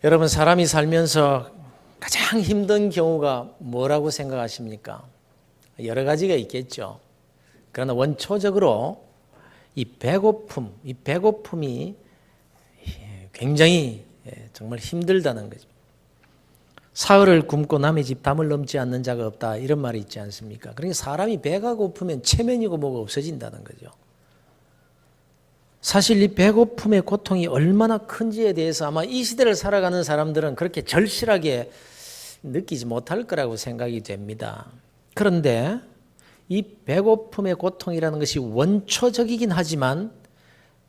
여러분, 사람이 살면서 가장 힘든 경우가 뭐라고 생각하십니까? 여러 가지가 있겠죠. 그러나 원초적으로 이 배고픔이 굉장히 정말 힘들다는 거죠. 사흘을 굶고 남의 집 담을 넘지 않는 자가 없다, 이런 말이 있지 않습니까? 그러니까 사람이 배가 고프면 체면이고 뭐가 없어진다는 거죠. 사실 이 배고픔의 고통이 얼마나 큰지에 대해서 아마 이 시대를 살아가는 사람들은 그렇게 절실하게 느끼지 못할 거라고 생각이 됩니다. 그런데 이 배고픔의 고통이라는 것이 원초적이긴 하지만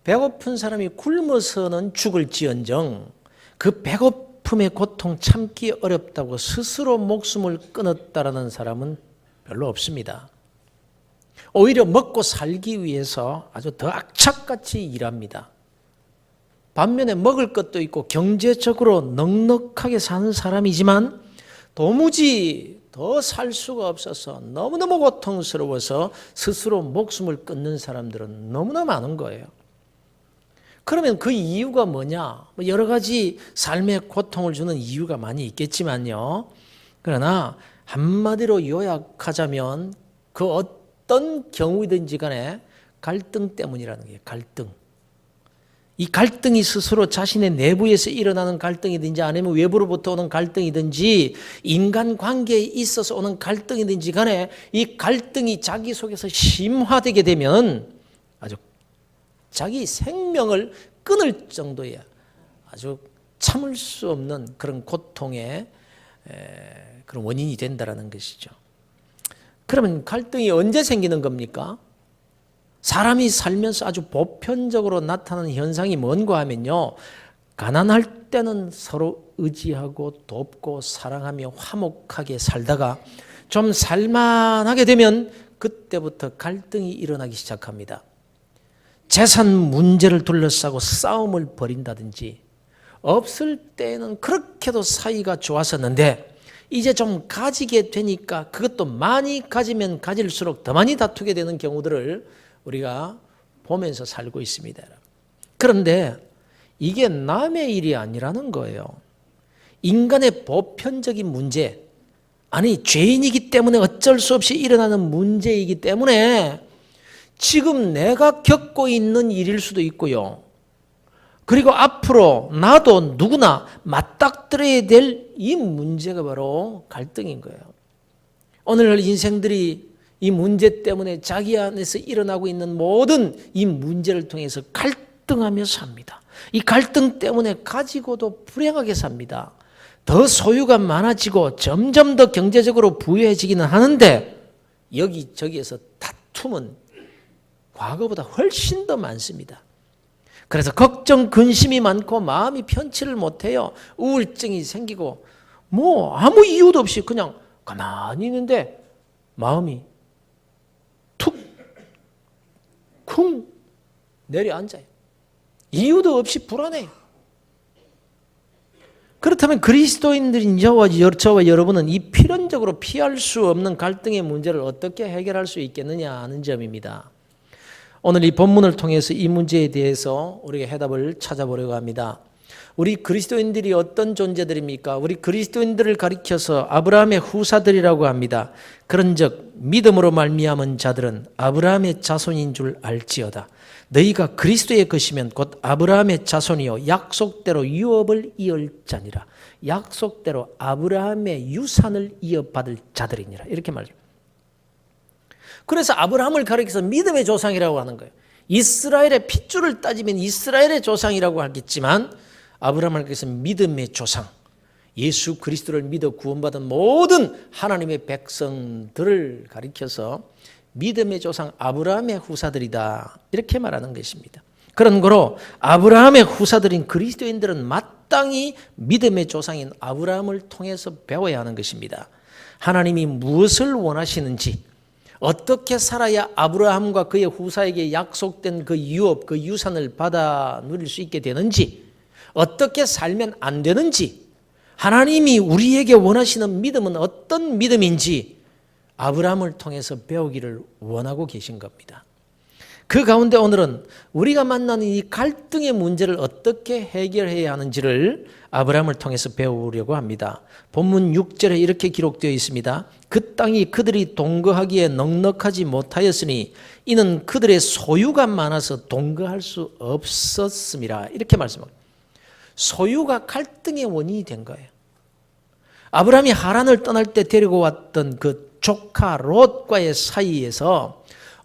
배고픈 사람이 굶어서는 죽을지언정 그 배고픔의 고통 참기 어렵다고 스스로 목숨을 끊었다라는 사람은 별로 없습니다. 오히려 먹고 살기 위해서 아주 더 악착같이 일합니다. 반면에 먹을 것도 있고 경제적으로 넉넉하게 사는 사람이지만 도무지 더 살 수가 없어서 너무너무 고통스러워서 스스로 목숨을 끊는 사람들은 너무나 많은 거예요. 그러면 그 이유가 뭐냐? 여러 가지 삶의 고통을 주는 이유가 많이 있겠지만요. 그러나 한마디로 요약하자면 그 어떤 경우이든지 간에 갈등 때문이라는 거예요. 갈등. 이 갈등이 스스로 자신의 내부에서 일어나는 갈등이든지 아니면 외부로부터 오는 갈등이든지 인간관계에 있어서 오는 갈등이든지 간에 이 갈등이 자기 속에서 심화되게 되면 아주 자기 생명을 끊을 정도의 아주 참을 수 없는 그런 고통의 그런 원인이 된다는 것이죠. 그러면 갈등이 언제 생기는 겁니까? 사람이 살면서 아주 보편적으로 나타나는 현상이 뭔가 하면요. 가난할 때는 서로 의지하고 돕고 사랑하며 화목하게 살다가 좀 살만하게 되면 그때부터 갈등이 일어나기 시작합니다. 재산 문제를 둘러싸고 싸움을 벌인다든지 없을 때는 그렇게도 사이가 좋았었는데 이제 좀 가지게 되니까 그것도 많이 가지면 가질수록 더 많이 다투게 되는 경우들을 우리가 보면서 살고 있습니다. 그런데 이게 남의 일이 아니라는 거예요. 인간의 보편적인 문제, 아니 죄인이기 때문에 어쩔 수 없이 일어나는 문제이기 때문에 지금 내가 겪고 있는 일일 수도 있고요. 그리고 앞으로 나도 누구나 맞닥뜨려야 될 이 문제가 바로 갈등인 거예요. 오늘날 인생들이 이 문제 때문에 자기 안에서 일어나고 있는 모든 이 문제를 통해서 갈등하며 삽니다. 이 갈등 때문에 가지고도 불행하게 삽니다. 더 소유가 많아지고 점점 더 경제적으로 부유해지기는 하는데 여기저기에서 다툼은 과거보다 훨씬 더 많습니다. 그래서 걱정, 근심이 많고 마음이 편치를 못해요. 우울증이 생기고 뭐 아무 이유도 없이 그냥 가만히 있는데 마음이 쿵 내려앉아요. 이유도 없이 불안해요. 그렇다면 그리스도인들인 저와 여러분은 이 필연적으로 피할 수 없는 갈등의 문제를 어떻게 해결할 수 있겠느냐 하는 점입니다. 오늘 이 본문을 통해서 이 문제에 대해서 우리가 해답을 찾아보려고 합니다. 우리 그리스도인들이 어떤 존재들입니까? 우리 그리스도인들을 가리켜서 아브라함의 후사들이라고 합니다. 그런즉 믿음으로 말미암은 자들은 아브라함의 자손인 줄 알지어다. 너희가 그리스도의 것이면 곧 아브라함의 자손이요 약속대로 유업을 이을 자니라. 약속대로 아브라함의 유산을 이어받을 자들이니라. 이렇게 말해요. 그래서 아브라함을 가리켜서 믿음의 조상이라고 하는 거예요. 이스라엘의 핏줄을 따지면 이스라엘의 조상이라고 하겠지만 아브라함을 가리켜서 믿음의 조상, 예수 그리스도를 믿어 구원받은 모든 하나님의 백성들을 가리켜서 믿음의 조상 아브라함의 후사들이다, 이렇게 말하는 것입니다. 그런 거로 아브라함의 후사들인 그리스도인들은 마땅히 믿음의 조상인 아브라함을 통해서 배워야 하는 것입니다. 하나님이 무엇을 원하시는지, 어떻게 살아야 아브라함과 그의 후사에게 약속된 그 유업, 그 유산을 받아 누릴 수 있게 되는지, 어떻게 살면 안 되는지, 하나님이 우리에게 원하시는 믿음은 어떤 믿음인지 아브라함을 통해서 배우기를 원하고 계신 겁니다. 그 가운데 오늘은 우리가 만나는 이 갈등의 문제를 어떻게 해결해야 하는지를 아브라함을 통해서 배우려고 합니다. 본문 6절에 이렇게 기록되어 있습니다. 그 땅이 그들이 동거하기에 넉넉하지 못하였으니 이는 그들의 소유가 많아서 동거할 수 없었음이라. 이렇게 말씀합니다. 소유가 갈등의 원인이 된 거예요. 아브라함이 하란을 떠날 때 데리고 왔던 그 조카 롯과의 사이에서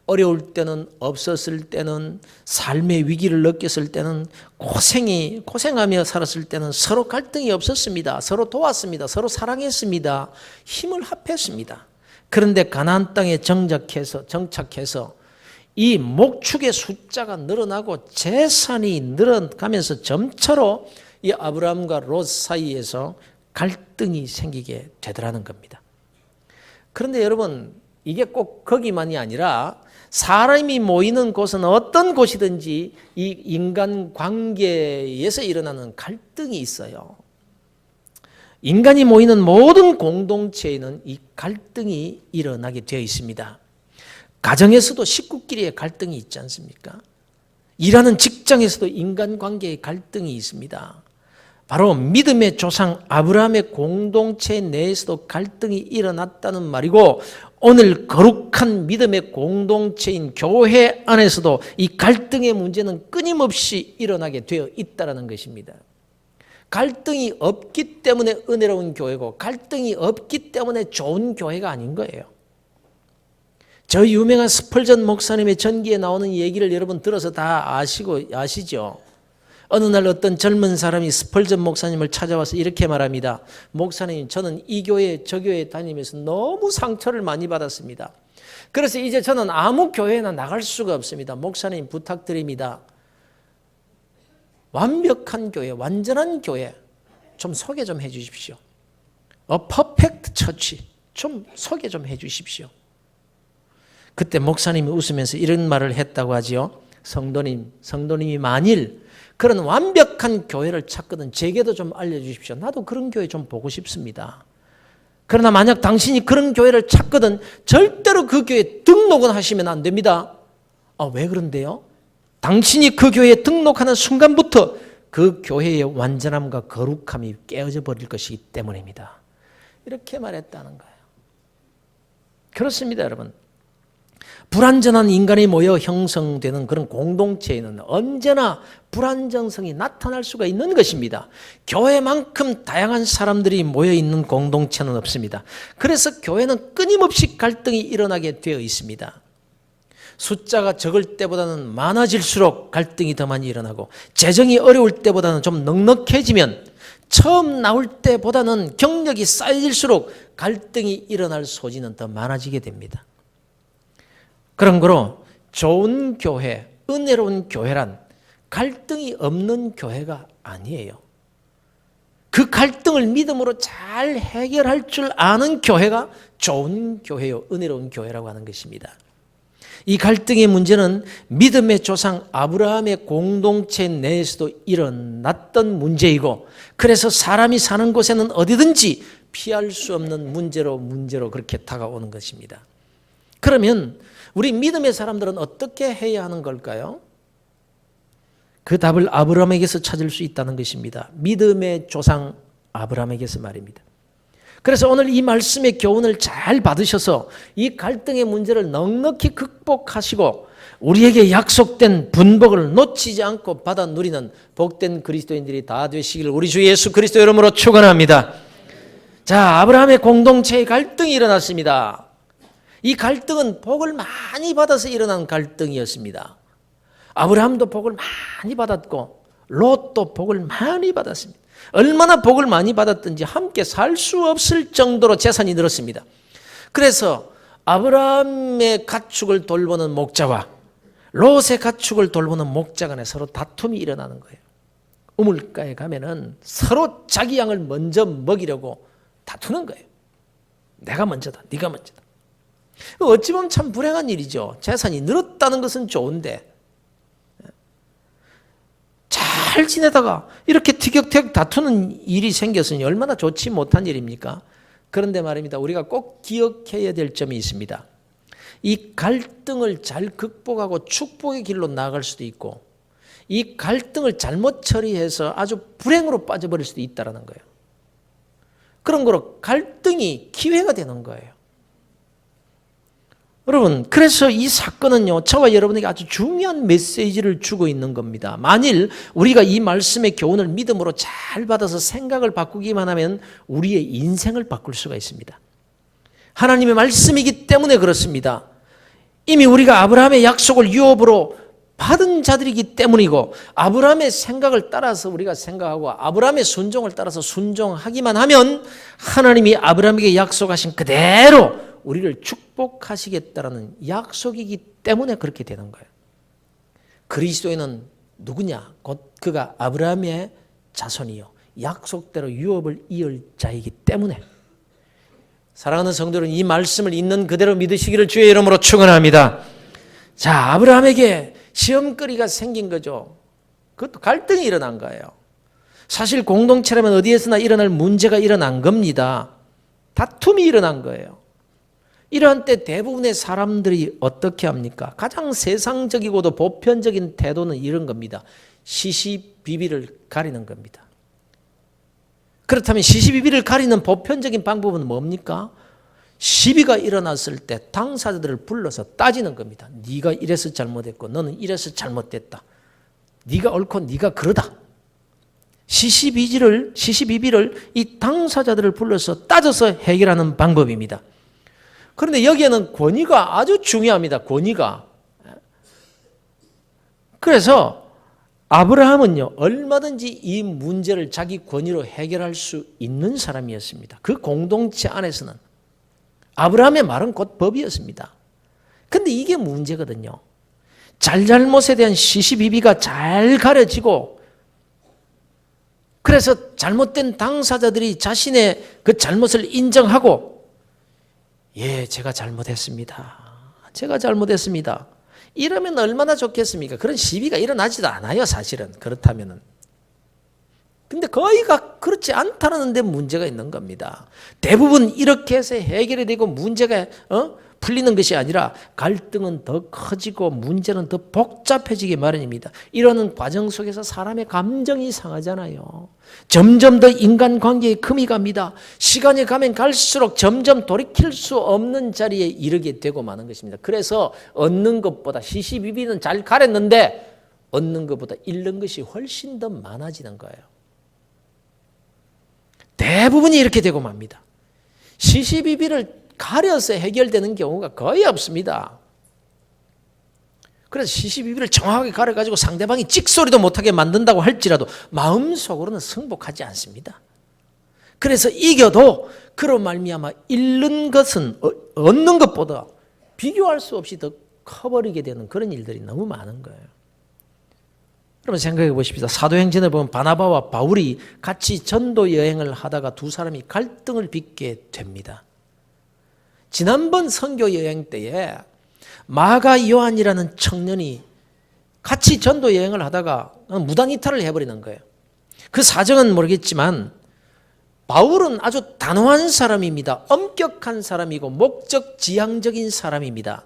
어려울 때는, 없었을 때는, 삶의 위기를 느꼈을 때는, 고생하며 살았을 때는 서로 갈등이 없었습니다. 서로 도왔습니다. 서로 사랑했습니다. 힘을 합했습니다. 그런데 가나안 땅에 정착해서 이 목축의 숫자가 늘어나고 재산이 늘어가면서 점차로 이 아브라함과 롯 사이에서 갈등이 생기게 되더라는 겁니다. 그런데 여러분, 이게 꼭 거기만이 아니라 사람이 모이는 곳은 어떤 곳이든지 이 인간 관계에서 일어나는 갈등이 있어요. 인간이 모이는 모든 공동체에는 이 갈등이 일어나게 되어 있습니다. 가정에서도 식구끼리의 갈등이 있지 않습니까? 일하는 직장에서도 인간관계의 갈등이 있습니다. 바로 믿음의 조상 아브라함의 공동체 내에서도 갈등이 일어났다는 말이고, 오늘 거룩한 믿음의 공동체인 교회 안에서도 이 갈등의 문제는 끊임없이 일어나게 되어 있다는 것입니다. 갈등이 없기 때문에 은혜로운 교회고, 갈등이 없기 때문에 좋은 교회가 아닌 거예요. 저 유명한 스펄전 목사님의 전기에 나오는 얘기를 여러분 들어서 다 아시죠? 어느 날 어떤 젊은 사람이 스펄전 목사님을 찾아와서 이렇게 말합니다. 목사님, 저는 이 교회 저 교회 다니면서 너무 상처를 많이 받았습니다. 그래서 이제 저는 아무 교회나 나갈 수가 없습니다. 목사님 부탁드립니다. 완벽한 교회, 완전한 교회 좀 소개 좀 해 주십시오. 퍼펙트 처치 좀 소개 좀 해 주십시오. 그때 목사님이 웃으면서 이런 말을 했다고 하지요. 성도님이 만일 그런 완벽한 교회를 찾거든 제게도 좀 알려주십시오. 나도 그런 교회 좀 보고 싶습니다. 그러나 만약 당신이 그런 교회를 찾거든 절대로 그 교회에 등록은 하시면 안 됩니다. 왜 그런데요? 당신이 그 교회에 등록하는 순간부터 그 교회의 완전함과 거룩함이 깨어져 버릴 것이기 때문입니다. 이렇게 말했다는 거예요. 그렇습니다, 여러분. 불완전한 인간이 모여 형성되는 그런 공동체에는 언제나 불안정성이 나타날 수가 있는 것입니다. 교회만큼 다양한 사람들이 모여 있는 공동체는 없습니다. 그래서 교회는 끊임없이 갈등이 일어나게 되어 있습니다. 숫자가 적을 때보다는 많아질수록 갈등이 더 많이 일어나고, 재정이 어려울 때보다는 좀 넉넉해지면, 처음 나올 때보다는 경력이 쌓일수록 갈등이 일어날 소지는 더 많아지게 됩니다. 그런 거로 좋은 교회, 은혜로운 교회란 갈등이 없는 교회가 아니에요. 그 갈등을 믿음으로 잘 해결할 줄 아는 교회가 좋은 교회요, 은혜로운 교회라고 하는 것입니다. 이 갈등의 문제는 믿음의 조상 아브라함의 공동체 내에서도 일어났던 문제이고, 그래서 사람이 사는 곳에는 어디든지 피할 수 없는 문제로 그렇게 다가오는 것입니다. 그러면 우리 믿음의 사람들은 어떻게 해야 하는 걸까요? 그 답을 아브라함에게서 찾을 수 있다는 것입니다. 믿음의 조상 아브라함에게서 말입니다. 그래서 오늘 이 말씀의 교훈을 잘 받으셔서 이 갈등의 문제를 넉넉히 극복하시고 우리에게 약속된 분복을 놓치지 않고 받아 누리는 복된 그리스도인들이 다 되시기를 우리 주 예수 그리스도 이름으로 축원합니다. 자, 아브라함의 공동체의 갈등이 일어났습니다. 이 갈등은 복을 많이 받아서 일어난 갈등이었습니다. 아브라함도 복을 많이 받았고 롯도 복을 많이 받았습니다. 얼마나 복을 많이 받았든지 함께 살 수 없을 정도로 재산이 늘었습니다. 그래서 아브라함의 가축을 돌보는 목자와 롯의 가축을 돌보는 목자 간에 서로 다툼이 일어나는 거예요. 우물가에 가면은 서로 자기 양을 먼저 먹이려고 다투는 거예요. 내가 먼저다, 네가 먼저다. 어찌 보면 참 불행한 일이죠. 재산이 늘었다는 것은 좋은데 잘 지내다가 이렇게 티격태격 다투는 일이 생겼으니 얼마나 좋지 못한 일입니까? 그런데 말입니다. 우리가 꼭 기억해야 될 점이 있습니다. 이 갈등을 잘 극복하고 축복의 길로 나아갈 수도 있고 이 갈등을 잘못 처리해서 아주 불행으로 빠져버릴 수도 있다는 거예요. 그런 거로 갈등이 기회가 되는 거예요. 여러분, 그래서 이 사건은요, 저와 여러분에게 아주 중요한 메시지를 주고 있는 겁니다. 만일 우리가 이 말씀의 교훈을 믿음으로 잘 받아서 생각을 바꾸기만 하면 우리의 인생을 바꿀 수가 있습니다. 하나님의 말씀이기 때문에 그렇습니다. 이미 우리가 아브라함의 약속을 유업으로 받은 자들이기 때문이고 아브라함의 생각을 따라서 우리가 생각하고 아브라함의 순종을 따라서 순종하기만 하면 하나님이 아브라함에게 약속하신 그대로 우리를 축복하시겠다라는 약속이기 때문에 그렇게 되는 거예요. 그리스도인은 누구냐? 곧 그가 아브라함의 자손이요 약속대로 유업을 이을 자이기 때문에. 사랑하는 성도들은 이 말씀을 있는 그대로 믿으시기를 주의 이름으로 축원합니다. 자, 아브라함에게 시험거리가 생긴 거죠. 그것도 갈등이 일어난 거예요. 사실 공동체라면 어디에서나 일어날 문제가 일어난 겁니다. 다툼이 일어난 거예요. 이러한 때 대부분의 사람들이 어떻게 합니까? 가장 세상적이고도 보편적인 태도는 이런 겁니다. 시시비비를 가리는 겁니다. 그렇다면 시시비비를 가리는 보편적인 방법은 뭡니까? 시비가 일어났을 때 당사자들을 불러서 따지는 겁니다. 네가 이래서 잘못했고 너는 이래서 잘못됐다. 네가 옳고 네가 그러다. 시시비비를 이 당사자들을 불러서 따져서 해결하는 방법입니다. 그런데 여기에는 권위가 아주 중요합니다. 권위가. 그래서 아브라함은요, 얼마든지 이 문제를 자기 권위로 해결할 수 있는 사람이었습니다. 그 공동체 안에서는. 아브라함의 말은 곧 법이었습니다. 그런데 이게 문제거든요. 잘잘못에 대한 시시비비가 잘 가려지고 그래서 잘못된 당사자들이 자신의 그 잘못을 인정하고 예, 제가 잘못했습니다. 제가 잘못했습니다. 이러면 얼마나 좋겠습니까? 그런 시비가 일어나지도 않아요, 사실은. 그렇다면은. 근데 거의가 그렇지 않다는 데 문제가 있는 겁니다. 대부분 이렇게 해서 해결이 되고 문제가 풀리는 것이 아니라 갈등은 더 커지고 문제는 더 복잡해지기 마련입니다. 이러는 과정 속에서 사람의 감정이 상하잖아요. 점점 더 인간관계에 금이 갑니다. 시간이 가면 갈수록 점점 돌이킬 수 없는 자리에 이르게 되고 마는 것입니다. 그래서 얻는 것보다 시시비비는 잘 가렸는데 얻는 것보다 잃는 것이 훨씬 더 많아지는 거예요. 대부분이 이렇게 되고 맙니다. 시시비비를 가려서 해결되는 경우가 거의 없습니다. 그래서 시시비비를 정확하게 가려가지고 상대방이 찍소리도 못하게 만든다고 할지라도 마음속으로는 승복하지 않습니다. 그래서 이겨도 그로 말미암아 잃는 것은 얻는 것보다 비교할 수 없이 더 커버리게 되는 그런 일들이 너무 많은 거예요. 여러분 생각해 보십시다. 사도행전에 보면 바나바와 바울이 같이 전도 여행을 하다가 두 사람이 갈등을 빚게 됩니다. 지난번 선교 여행 때에 마가 요한이라는 청년이 같이 전도 여행을 하다가 무단 이탈을 해버리는 거예요. 그 사정은 모르겠지만 바울은 아주 단호한 사람입니다. 엄격한 사람이고 목적지향적인 사람입니다.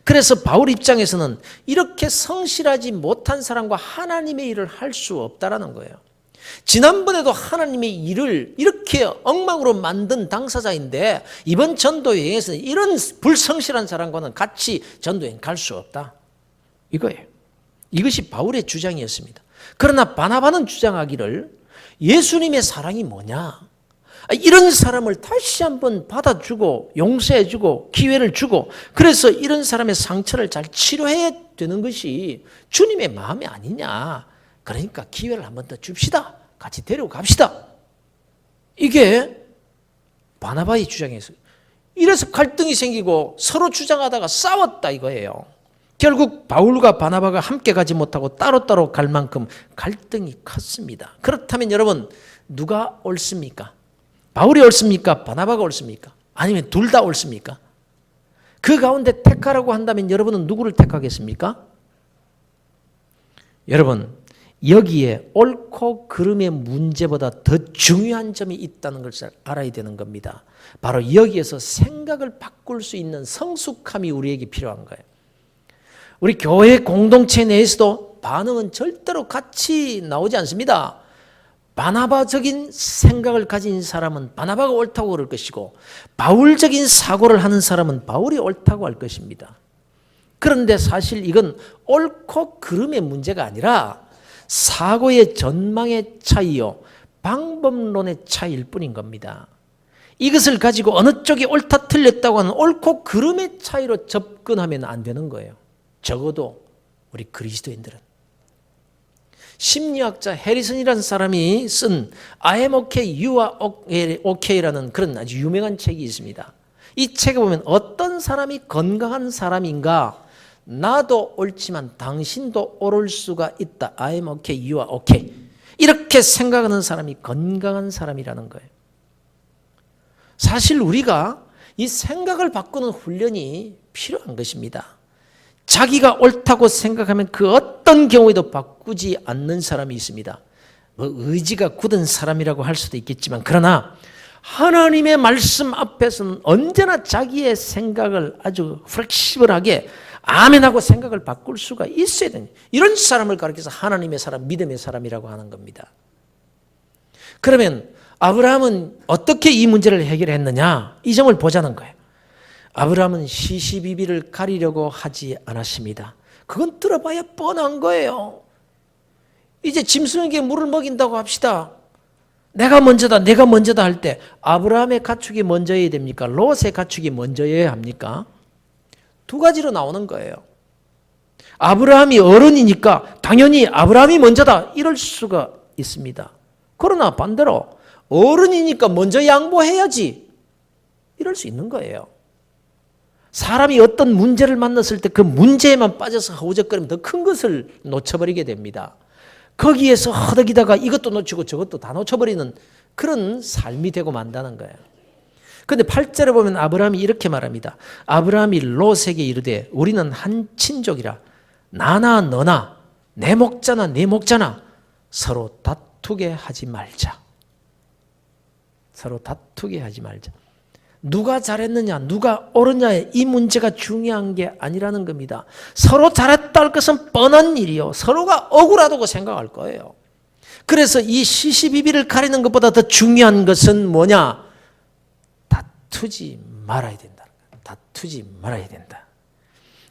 그래서 바울 입장에서는 이렇게 성실하지 못한 사람과 하나님의 일을 할 수 없다라는 거예요. 지난번에도 하나님의 일을 이렇게 엉망으로 만든 당사자인데 이번 전도여행에서는 이런 불성실한 사람과는 같이 전도여행 갈 수 없다. 이거예요. 이것이 바울의 주장이었습니다. 그러나 바나바는 주장하기를 예수님의 사랑이 뭐냐? 이런 사람을 다시 한번 받아주고 용서해주고 기회를 주고 그래서 이런 사람의 상처를 잘 치료해야 되는 것이 주님의 마음이 아니냐. 그러니까 기회를 한번 더 줍시다. 같이 데리고 갑시다. 이게 바나바의 주장이었어요. 이래서 갈등이 생기고 서로 주장하다가 싸웠다 이거예요. 결국 바울과 바나바가 함께 가지 못하고 따로따로 갈 만큼 갈등이 컸습니다. 그렇다면 여러분 누가 옳습니까? 바울이 옳습니까? 바나바가 옳습니까? 아니면 둘 다 옳습니까? 그 가운데 택하라고 한다면 여러분은 누구를 택하겠습니까? 여러분 여기에 옳고 그름의 문제보다 더 중요한 점이 있다는 것을 알아야 되는 겁니다. 바로 여기에서 생각을 바꿀 수 있는 성숙함이 우리에게 필요한 거예요. 우리 교회 공동체 내에서도 반응은 절대로 같이 나오지 않습니다. 바나바적인 생각을 가진 사람은 바나바가 옳다고 그럴 것이고, 바울적인 사고를 하는 사람은 바울이 옳다고 할 것입니다. 그런데 사실 이건 옳고 그름의 문제가 아니라 사고의 전망의 차이요, 방법론의 차이일 뿐인 겁니다. 이것을 가지고 어느 쪽이 옳다 틀렸다고 하는 옳고 그름의 차이로 접근하면 안 되는 거예요. 적어도 우리 그리스도인들은. 심리학자 해리슨이라는 사람이 쓴 I am okay, you are okay라는 그런 아주 유명한 책이 있습니다. 이 책에 보면 어떤 사람이 건강한 사람인가, 나도 옳지만 당신도 옳을 수가 있다. I am okay, you are okay. 이렇게 생각하는 사람이 건강한 사람이라는 거예요. 사실 우리가 이 생각을 바꾸는 훈련이 필요한 것입니다. 자기가 옳다고 생각하면 그 어떤 경우에도 바꾸지 않는 사람이 있습니다. 의지가 굳은 사람이라고 할 수도 있겠지만, 그러나 하나님의 말씀 앞에서는 언제나 자기의 생각을 아주 플렉시블하게 아멘하고 생각을 바꿀 수가 있어야 됩니다. 이런 사람을 가리켜서 하나님의 사람, 믿음의 사람이라고 하는 겁니다. 그러면 아브라함은 어떻게 이 문제를 해결했느냐, 이 점을 보자는 거예요. 아브라함은 시시비비를 가리려고 하지 않았습니다. 그건 들어봐야 뻔한 거예요. 이제 짐승에게 물을 먹인다고 합시다. 내가 먼저다 할 때 아브라함의 가축이 먼저여야 됩니까? 롯의 가축이 먼저여야 합니까? 두 가지로 나오는 거예요. 아브라함이 어른이니까 당연히 아브라함이 먼저다, 이럴 수가 있습니다. 그러나 반대로 어른이니까 먼저 양보해야지, 이럴 수 있는 거예요. 사람이 어떤 문제를 만났을 때 그 문제에만 빠져서 허우적거리면 더 큰 것을 놓쳐버리게 됩니다. 거기에서 허덕이다가 이것도 놓치고 저것도 다 놓쳐버리는 그런 삶이 되고 만다는 거예요. 그런데 8절에 보면 아브라함이 이렇게 말합니다. 아브라함이 롯에게 이르되 우리는 한 친족이라 나나 너나 내 목자나 네 목자나 서로 다투게 하지 말자. 서로 다투게 하지 말자. 누가 잘했느냐, 누가 옳으냐의 이 문제가 중요한 게 아니라는 겁니다. 서로 잘했다 할 것은 뻔한 일이요. 서로가 억울하다고 생각할 거예요. 그래서 이 시시비비를 가리는 것보다 더 중요한 것은 뭐냐? 다투지 말아야 된다. 다투지 말아야 된다.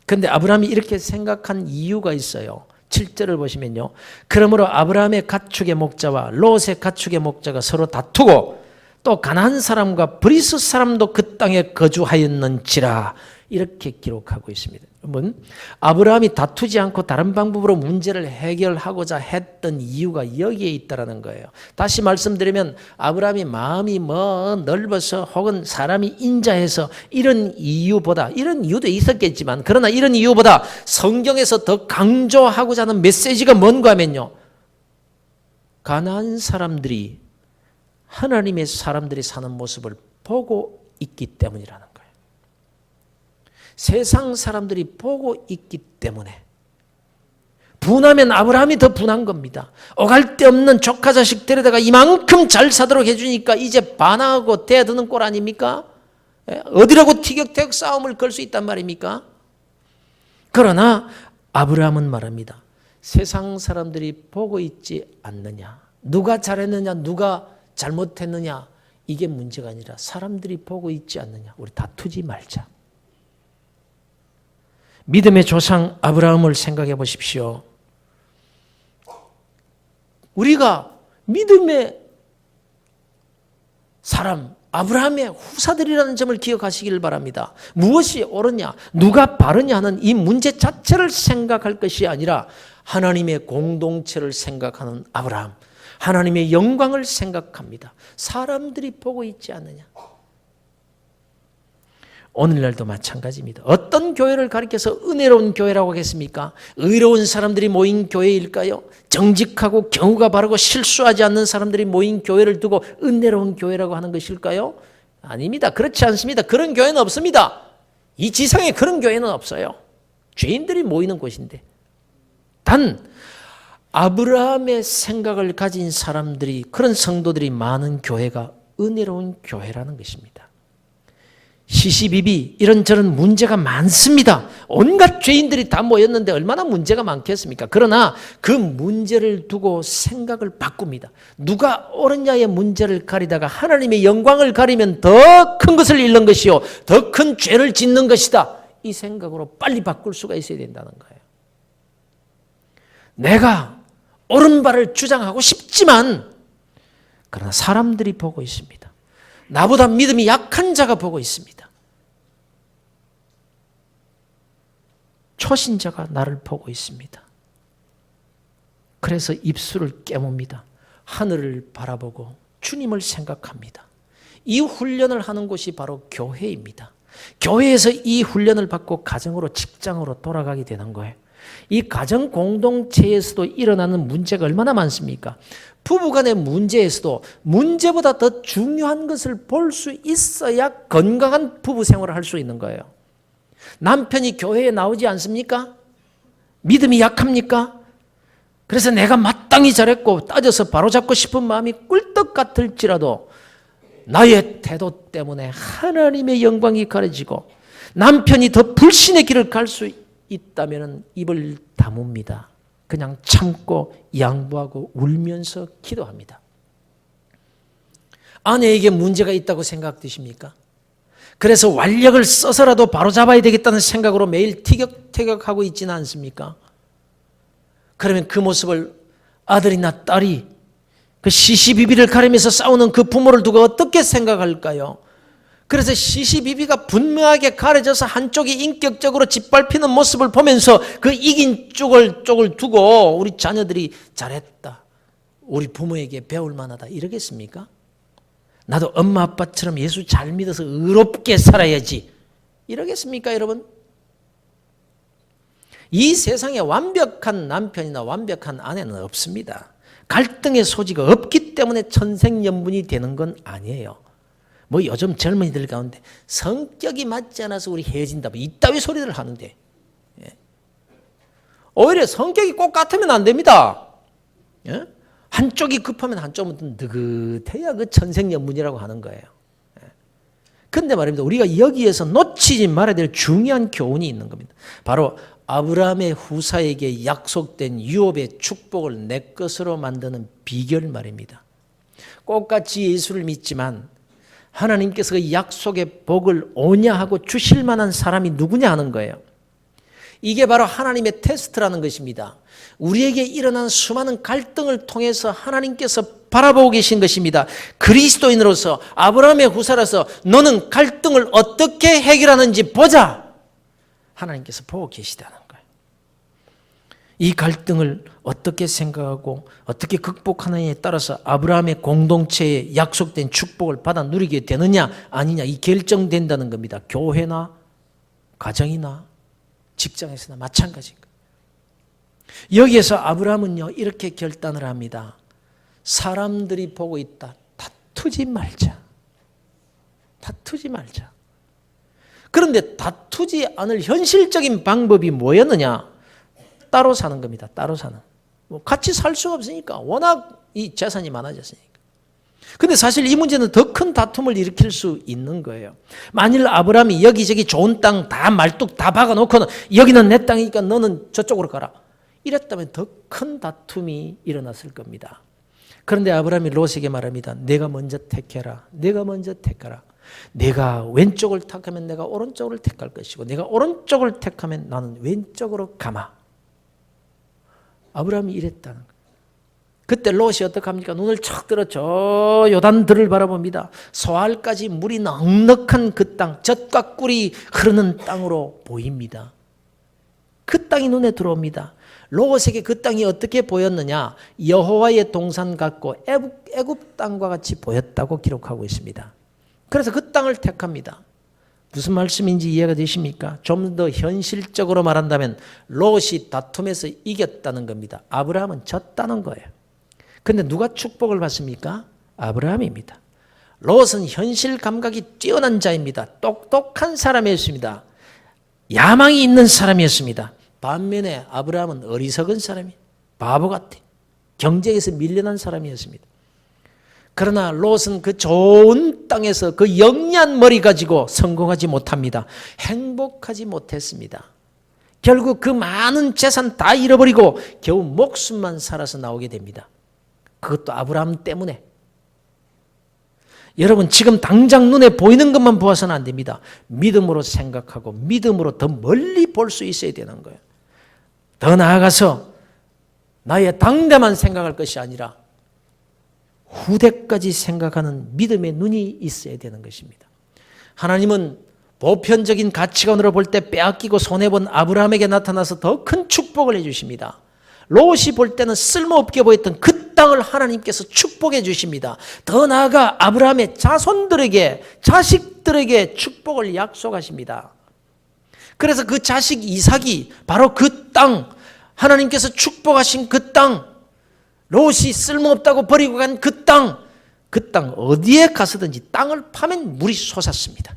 그런데 아브라함이 이렇게 생각한 이유가 있어요. 7절을 보시면요. 그러므로 아브라함의 가축의 목자와 롯의 가축의 목자가 서로 다투고 또 가나안 사람과 브리스 사람도 그 땅에 거주하였는지라, 이렇게 기록하고 있습니다. 여러분, 아브라함이 다투지 않고 다른 방법으로 문제를 해결하고자 했던 이유가 여기에 있다는 거예요. 다시 말씀드리면 아브라함이 마음이 넓어서 혹은 사람이 인자해서 이런 이유보다, 이런 이유도 있었겠지만 그러나 이런 이유보다 성경에서 더 강조하고자 하는 메시지가 뭔가 하면요, 가나안 사람들이 하나님의 사람들이 사는 모습을 보고 있기 때문이라는 거예요. 세상 사람들이 보고 있기 때문에 분하면 아브라함이 더 분한 겁니다. 오갈 데 없는 조카 자식 데려다가 이만큼 잘 사도록 해주니까 이제 반항하고 대드는 꼴 아닙니까? 어디라고 티격태격 싸움을 걸 수 있단 말입니까? 그러나 아브라함은 말합니다. 세상 사람들이 보고 있지 않느냐, 누가 잘했느냐, 누가 잘못했느냐, 이게 문제가 아니라 사람들이 보고 있지 않느냐, 우리 다투지 말자. 믿음의 조상 아브라함을 생각해 보십시오. 우리가 믿음의 사람 아브라함의 후사들이라는 점을 기억하시길 바랍니다. 무엇이 옳으냐, 누가 바르냐 하는 이 문제 자체를 생각할 것이 아니라 하나님의 공동체를 생각하는 아브라함, 하나님의 영광을 생각합니다. 사람들이 보고 있지 않느냐. 오늘날도 마찬가지입니다. 어떤 교회를 가리켜서 은혜로운 교회라고 하겠습니까? 의로운 사람들이 모인 교회일까요? 정직하고 경우가 바르고 실수하지 않는 사람들이 모인 교회를 두고 은혜로운 교회라고 하는 것일까요? 아닙니다. 그렇지 않습니다. 그런 교회는 없습니다. 이 지상에 그런 교회는 없어요. 죄인들이 모이는 곳인데. 단 아브라함의 생각을 가진 사람들이, 그런 성도들이 많은 교회가 은혜로운 교회라는 것입니다. 시시비비 이런저런 문제가 많습니다. 온갖 죄인들이 다 모였는데 얼마나 문제가 많겠습니까? 그러나 그 문제를 두고 생각을 바꿉니다. 누가 옳으냐의 문제를 가리다가 하나님의 영광을 가리면 더 큰 것을 잃는 것이요 더 큰 죄를 짓는 것이다. 이 생각으로 빨리 바꿀 수가 있어야 된다는 거예요. 내가 옳은 바를 주장하고 싶지만 그러나 사람들이 보고 있습니다. 나보다 믿음이 약한 자가 보고 있습니다. 초신자가 나를 보고 있습니다. 그래서 입술을 깨뭅니다. 하늘을 바라보고 주님을 생각합니다. 이 훈련을 하는 곳이 바로 교회입니다. 교회에서 이 훈련을 받고 가정으로, 직장으로 돌아가게 되는 거예요. 이 가정 공동체에서도 일어나는 문제가 얼마나 많습니까? 부부간의 문제에서도 문제보다 더 중요한 것을 볼 수 있어야 건강한 부부 생활을 할 수 있는 거예요. 남편이 교회에 나오지 않습니까? 믿음이 약합니까? 그래서 내가 마땅히 잘했고 따져서 바로잡고 싶은 마음이 꿀떡 같을지라도 나의 태도 때문에 하나님의 영광이 가려지고 남편이 더 불신의 길을 갈 수 있다면 입을 다뭅니다. 그냥 참고 양보하고 울면서 기도합니다. 아내에게 문제가 있다고 생각되십니까? 그래서 완력을 써서라도 바로잡아야 되겠다는 생각으로 매일 티격태격하고 있지는 않습니까? 그러면 그 모습을 아들이나 딸이 그 시시비비를 가리면서 싸우는 그 부모를 두고 어떻게 생각할까요? 그래서 시시비비가 분명하게 가려져서 한쪽이 인격적으로 짓밟히는 모습을 보면서 그 이긴 쪽을 두고 우리 자녀들이 잘했다, 우리 부모에게 배울 만하다 이러겠습니까? 나도 엄마 아빠처럼 예수 잘 믿어서 의롭게 살아야지 이러겠습니까 여러분? 이 세상에 완벽한 남편이나 완벽한 아내는 없습니다. 갈등의 소지가 없기 때문에 천생연분이 되는 건 아니에요. 뭐 요즘 젊은이들 가운데 성격이 맞지 않아서 우리 헤어진다 뭐 이따위 소리를 하는데, 오히려 성격이 꼭 같으면 안 됩니다. 한쪽이 급하면 한쪽은 느긋해야 그 천생연분이라고 하는 거예요. 그런데 말입니다. 우리가 여기에서 놓치지 말아야 될 중요한 교훈이 있는 겁니다. 바로 아브라함의 후사에게 약속된 유업의 축복을 내 것으로 만드는 비결 말입니다. 똑같이 예수를 믿지만 하나님께서 그 약속의 복을 오냐 하고 주실 만한 사람이 누구냐 하는 거예요. 이게 바로 하나님의 테스트라는 것입니다. 우리에게 일어난 수많은 갈등을 통해서 하나님께서 바라보고 계신 것입니다. 그리스도인으로서 아브라함의 후사라서 너는 갈등을 어떻게 해결하는지 보자. 하나님께서 보고 계시다는 거예요. 이 갈등을 어떻게 생각하고 어떻게 극복하느냐에 따라서 아브라함의 공동체에 약속된 축복을 받아 누리게 되느냐 아니냐 이 결정된다는 겁니다. 교회나 가정이나 직장에서나 마찬가지인 거예요. 여기에서 아브라함은요 이렇게 결단을 합니다. 사람들이 보고 있다. 다투지 말자. 다투지 말자. 그런데 다투지 않을 현실적인 방법이 뭐였느냐? 따로 사는 겁니다. 따로 사는. 뭐 같이 살 수가 없으니까. 워낙 이 재산이 많아졌으니까. 근데 사실 이 문제는 더 큰 다툼을 일으킬 수 있는 거예요. 만일 아브라함이 여기저기 좋은 땅 다 말뚝 다 박아놓고는 여기는 내 땅이니까 너는 저쪽으로 가라. 이랬다면 더 큰 다툼이 일어났을 겁니다. 그런데 아브라함이 롯에게 말합니다. 내가 먼저 택해라. 내가 먼저 택하라. 내가 왼쪽을 택하면 내가 오른쪽을 택할 것이고 내가 오른쪽을 택하면 나는 왼쪽으로 가마. 아브라함이 이랬다는 거예요. 그때 롯이 어떡합니까? 눈을 척 들어 저 요단들을 바라봅니다. 소알까지 물이 넉넉한 그 땅, 젖과 꿀이 흐르는 땅으로 보입니다. 그 땅이 눈에 들어옵니다. 롯에게 그 땅이 어떻게 보였느냐? 여호와의 동산 같고 애굽 땅과 같이 보였다고 기록하고 있습니다. 그래서 그 땅을 택합니다. 무슨 말씀인지 이해가 되십니까? 좀 더 현실적으로 말한다면 롯이 다툼에서 이겼다는 겁니다. 아브라함은 졌다는 거예요. 그런데 누가 축복을 받습니까? 아브라함입니다. 롯은 현실 감각이 뛰어난 자입니다. 똑똑한 사람이었습니다. 야망이 있는 사람이었습니다. 반면에 아브라함은 어리석은 사람이에요. 바보 같아. 경쟁에서 밀려난 사람이었습니다. 그러나 롯은 그 좋은 땅에서 그 영리한 머리 가지고 성공하지 못합니다. 행복하지 못했습니다. 결국 그 많은 재산 다 잃어버리고 겨우 목숨만 살아서 나오게 됩니다. 그것도 아브라함 때문에. 여러분, 지금 당장 눈에 보이는 것만 보아서는 안 됩니다. 믿음으로 생각하고 믿음으로 더 멀리 볼 수 있어야 되는 거예요. 더 나아가서 나의 당대만 생각할 것이 아니라 후대까지 생각하는 믿음의 눈이 있어야 되는 것입니다. 하나님은 보편적인 가치관으로 볼 때 빼앗기고 손해본 아브라함에게 나타나서 더 큰 축복을 해주십니다. 롯이 볼 때는 쓸모없게 보였던 그 땅을 하나님께서 축복해 주십니다. 더 나아가 아브라함의 자손들에게, 자식들에게 축복을 약속하십니다. 그래서 그 자식 이삭이 바로 그 땅, 하나님께서 축복하신 그 땅, 롯이 쓸모없다고 버리고 간 그 땅 어디에 가서든지 땅을 파면 물이 솟았습니다.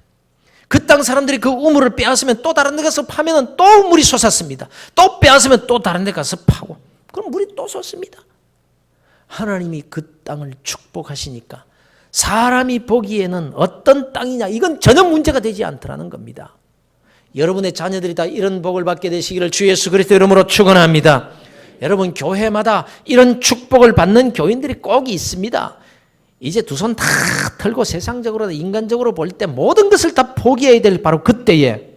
그 땅 사람들이 그 우물을 빼앗으면 또 다른 데 가서 파면 또 물이 솟았습니다. 또 빼앗으면 또 다른 데 가서 파고, 그럼 물이 또 솟습니다. 하나님이 그 땅을 축복하시니까 사람이 보기에는 어떤 땅이냐, 이건 전혀 문제가 되지 않더라는 겁니다. 여러분의 자녀들이 다 이런 복을 받게 되시기를 주 예수 그리스도 이름으로 축원합니다. 여러분, 교회마다 이런 축복을 받는 교인들이 꼭 있습니다. 이제 두 손 다 털고 세상적으로 인간적으로 볼 때 모든 것을 다 포기해야 될 바로 그때에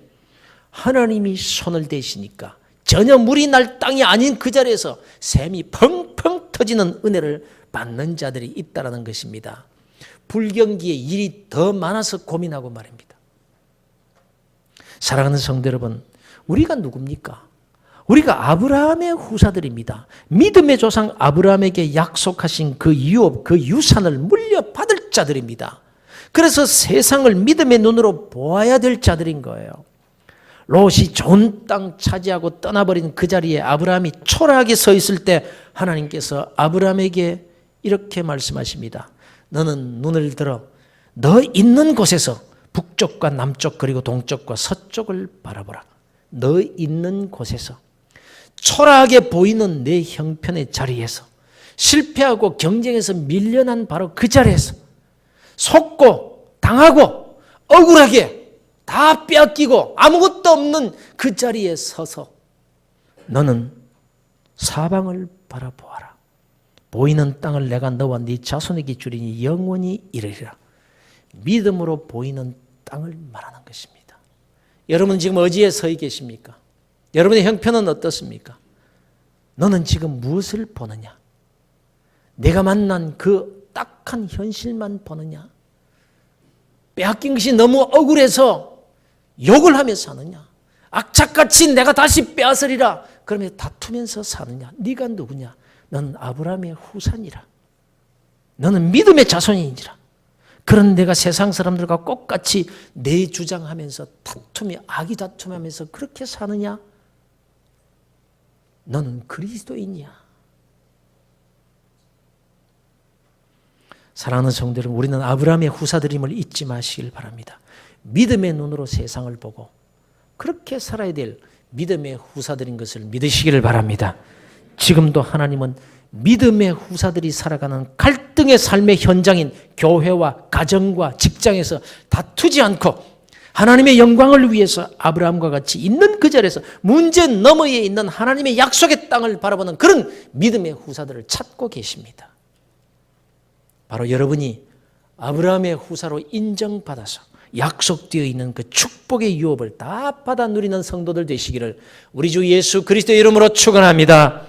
하나님이 손을 대시니까 전혀 물이 날 땅이 아닌 그 자리에서 샘이 펑펑 터지는 은혜를 받는 자들이 있다는 것입니다. 불경기에 일이 더 많아서 고민하고 말입니다. 사랑하는 성도 여러분, 우리가 누굽니까? 우리가 아브라함의 후사들입니다. 믿음의 조상 아브라함에게 약속하신 그 유업, 그 유산을 물려받을 자들입니다. 그래서 세상을 믿음의 눈으로 보아야 될 자들인 거예요. 롯이 좋은 땅 차지하고 떠나버린 그 자리에 아브라함이 초라하게 서 있을 때 하나님께서 아브라함에게 이렇게 말씀하십니다. 너는 눈을 들어 너 있는 곳에서 북쪽과 남쪽 그리고 동쪽과 서쪽을 바라보라. 너 있는 곳에서 초라하게 보이는 내 형편의 자리에서, 실패하고 경쟁에서 밀려난 바로 그 자리에서, 속고 당하고 억울하게 다 빼앗기고 아무것도 없는 그 자리에 서서 너는 사방을 바라보아라. 보이는 땅을 내가 너와 네 자손에게 주리니 영원히 이르리라. 믿음으로 보이는 땅을 말하는 것입니다. 여러분 지금 어디에 서 계십니까? 여러분의 형편은 어떻습니까? 너는 지금 무엇을 보느냐? 내가 만난 그 딱한 현실만 보느냐? 빼앗긴 것이 너무 억울해서 욕을 하며 사느냐? 악착같이 내가 다시 빼앗으리라 그러면 다투면서 사느냐? 네가 누구냐? 너는 아브라함의 후손이라. 너는 믿음의 자손인지라. 그런 내가 세상 사람들과 똑같이 내 주장하면서 다투며 악이 다툼하면서 그렇게 사느냐? 너는 그리스도인이야. 사랑하는 성도 여러분, 우리는 아브라함의 후사들임을 잊지 마시길 바랍니다. 믿음의 눈으로 세상을 보고 그렇게 살아야 될 믿음의 후사들인 것을 믿으시기를 바랍니다. 지금도 하나님은 믿음의 후사들이 살아가는 갈등의 삶의 현장인 교회와 가정과 직장에서 다투지 않고 하나님의 영광을 위해서 아브라함과 같이 있는 그 자리에서 문제 너머에 있는 하나님의 약속의 땅을 바라보는 그런 믿음의 후사들을 찾고 계십니다. 바로 여러분이 아브라함의 후사로 인정받아서 약속되어 있는 그 축복의 유업을 다 받아 누리는 성도들 되시기를 우리 주 예수 그리스도의 이름으로 축원합니다.